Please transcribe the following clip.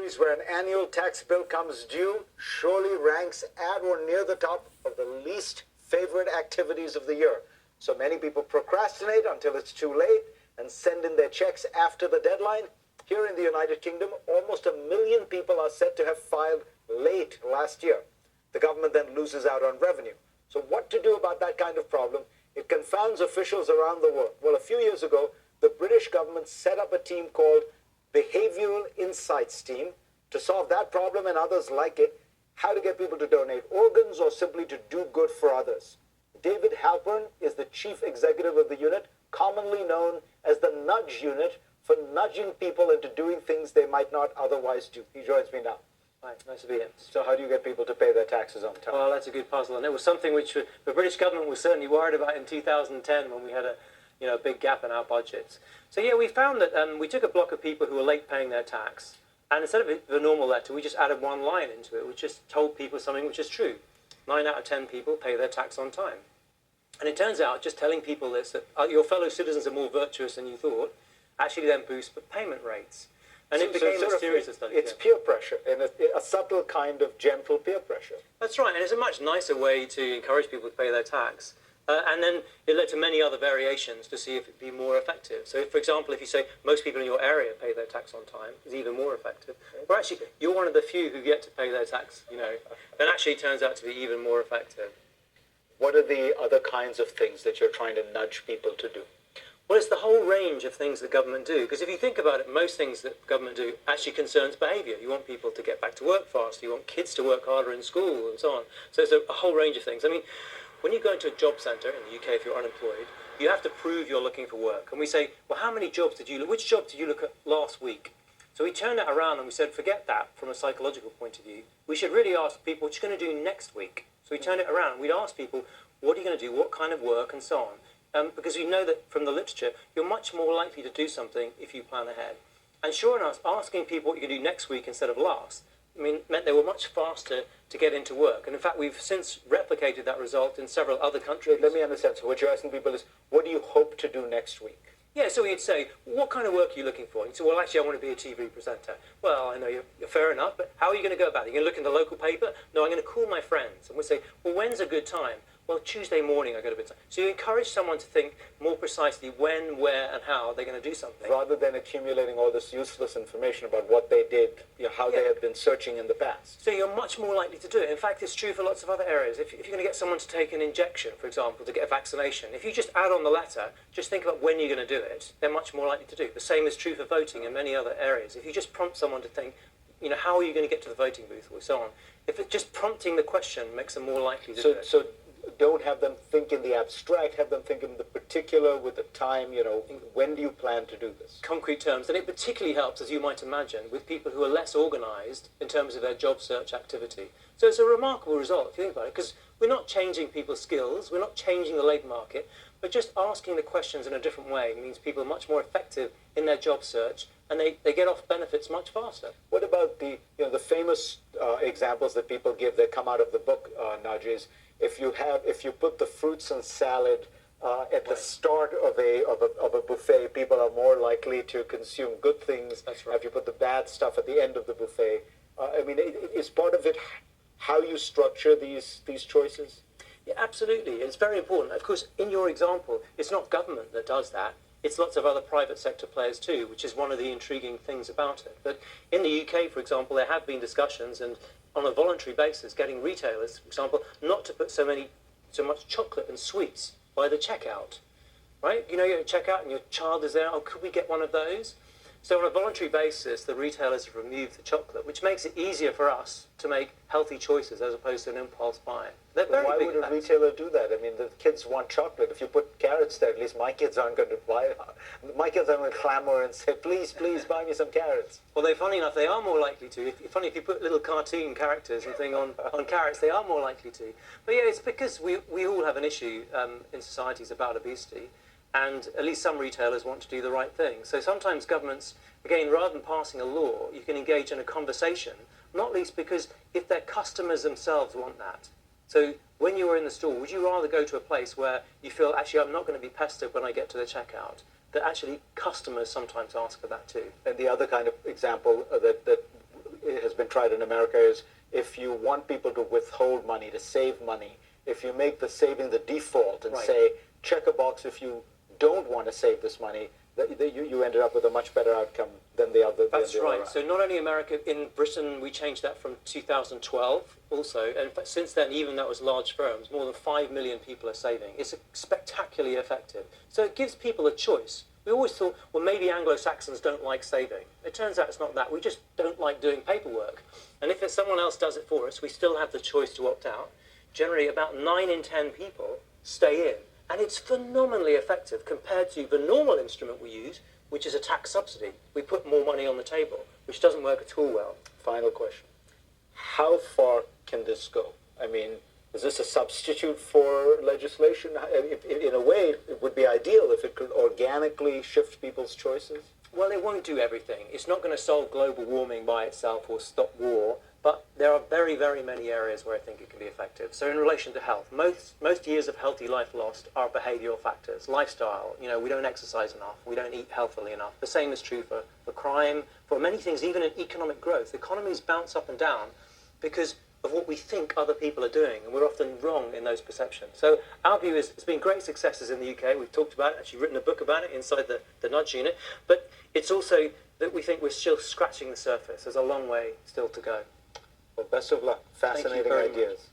countries where an annual tax bill comes due surely ranks at or near the top of the least favorite activities of the year. So many people procrastinate until it's too late and send in their checks after the deadline. Here in the United Kingdom, almost 1 million people are said to have filed late last year. The government then loses out on revenue. So what to do about that kind of problem? It confounds officials around the world. Well, a few years ago, the British government set up a team called Behavioral Insights Team to solve that problem and others like it, how to get people to donate organs or simply to do good for others. David Halpern is the chief executive of the unit, commonly known as the Nudge Unit, for nudging people into doing things they might not otherwise do. He joins me now. Hi, nice to be here. So how do you get people to pay their taxes on time? Well, that's a good puzzle, and it was something which the British government was certainly worried about in 2010 when we had a big gap in our budgets. So yeah, we found that we took a block of people who were late paying their tax, and instead of the normal letter, we just added one line into it, which just told people something which is true. 9 out of 10 people pay their tax on time. And it turns out, just telling people this, that your fellow citizens are more virtuous than you thought, actually then boosts payment rates. And it became a series of studies. It's peer pressure, and a subtle kind of gentle peer pressure. That's right, and it's a much nicer way to encourage people to pay their tax. And then it led to many other variations to see if it'd be more effective. So, for example, if you say most people in your area pay their tax on time, it's even more effective. Or actually, you're one of the few who get to pay their tax, then actually it turns out to be even more effective. What are the other kinds of things that you're trying to nudge people to do? Well, it's the whole range of things that government do. Because if you think about it, most things that government do actually concerns behaviour. You want people to get back to work faster. You want kids to work harder in school and so on. So there's a whole range of things. I mean, when you go into a job centre in the UK, if you're unemployed, you have to prove you're looking for work. And we say, well, how many jobs did you look? Which job did you look at last week? So we turned that around and we said, forget that from a psychological point of view. We should really ask people, what are you going to do next week? So we turned it around. We'd ask people, what are you going to do? What kind of work and so on? Because we know that from the literature, you're much more likely to do something if you plan ahead. And sure enough, asking people what you can do next week instead of last, meant they were much faster to get into work. And in fact, we've since replicated that result in several other countries. Let me understand. So what you're asking people is, what do you hope to do next week? Yeah, so we'd say, what kind of work are you looking for? And so, well, actually, I want to be a TV presenter. Well, I know you're fair enough, but how are you going to go about it? You're going to look in the local paper? No, I'm going to call my friends. And we'd say, well, when's a good time? Well, Tuesday morning I go to bed. So you encourage someone to think more precisely when, where, and how they're going to do something. Rather than accumulating all this useless information about what they did, how they had been searching in the past. So you're much more likely to do it. In fact, it's true for lots of other areas. If you're going to get someone to take an injection, for example, to get a vaccination, if you just add on the letter, just think about when you're going to do it, they're much more likely to do it. The same is true for voting in many other areas. If you just prompt someone to think, how are you going to get to the voting booth, or so on, if it's just prompting the question makes them more likely to do it. So don't have them think in the abstract, have them think in the particular with the time, when do you plan to do this? Concrete terms. And it particularly helps, as you might imagine, with people who are less organised in terms of their job search activity. So it's a remarkable result, if you think about it, because we're not changing people's skills, we're not changing the labour market, but just asking the questions in a different way means people are much more effective in their job search, and they get off benefits much faster. What about the famous examples that people give that come out of the book, Nudges? If you put the fruits and salad at the start of a buffet, people are more likely to consume good things. That's right. If you put the bad stuff at the end of the buffet, is part of it how you structure these choices? Yeah, absolutely. It's very important. Of course, in your example, it's not government that does that. It's lots of other private sector players too, which is one of the intriguing things about it. But in the UK, for example, there have been discussions, and on a voluntary basis, getting retailers, for example, not to put so much chocolate and sweets by the checkout, right? You're at checkout and your child is there, could we get one of those? So on a voluntary basis, the retailers have removed the chocolate, which makes it easier for us to make healthy choices as opposed to an impulse buy. Why would a retailer do that? The kids want chocolate. If you put carrots there, at least my kids aren't going to buy it. My kids aren't going to clamor and say, please, please buy me some carrots. Well, funny enough, they are more likely to. If you put little cartoon characters and thing on carrots, they are more likely to. But yeah, it's because we all have an issue in societies about obesity. And at least some retailers want to do the right thing. So sometimes governments, again, rather than passing a law, you can engage in a conversation, not least because if their customers themselves want that. So when you're in the store, would you rather go to a place where you feel, actually, I'm not going to be pestered when I get to the checkout? That actually customers sometimes ask for that too. And the other kind of example that tried in America is if you want people to withhold money, to save money, if you make the saving the default and say, check a box if you don't want to save this money, you ended up with a much better outcome than the other. That's right. So not only America, in Britain we changed that from 2012 also, and since then, even that was large firms, more than 5 million people are saving. It's spectacularly effective. So it gives people a choice. We always thought, well, maybe Anglo-Saxons don't like saving. It turns out it's not that. We just don't like doing paperwork. And if someone else does it for us, we still have the choice to opt out. Generally, about 9 in 10 people stay in. And it's phenomenally effective compared to the normal instrument we use, which is a tax subsidy. We put more money on the table, which doesn't work at all well. Final question. How far can this go? I mean, is this a substitute for legislation? In a way, it would be ideal if it could organically shift people's choices. Well, it won't do everything. It's not going to solve global warming by itself or stop war, but there are very, very many areas where I think it can be effective. So in relation to health, most years of healthy life lost are behavioural factors. Lifestyle, we don't exercise enough, we don't eat healthily enough. The same is true for crime, for many things, even in economic growth. Economies bounce up and down because of what we think other people are doing, and we're often wrong in those perceptions. So our view is it's been great successes in the UK. We've talked about it, actually written a book about it inside the Nudge Unit, but it's also that we think we're still scratching the surface. There's a long way still to go. Well, best of luck. Fascinating ideas.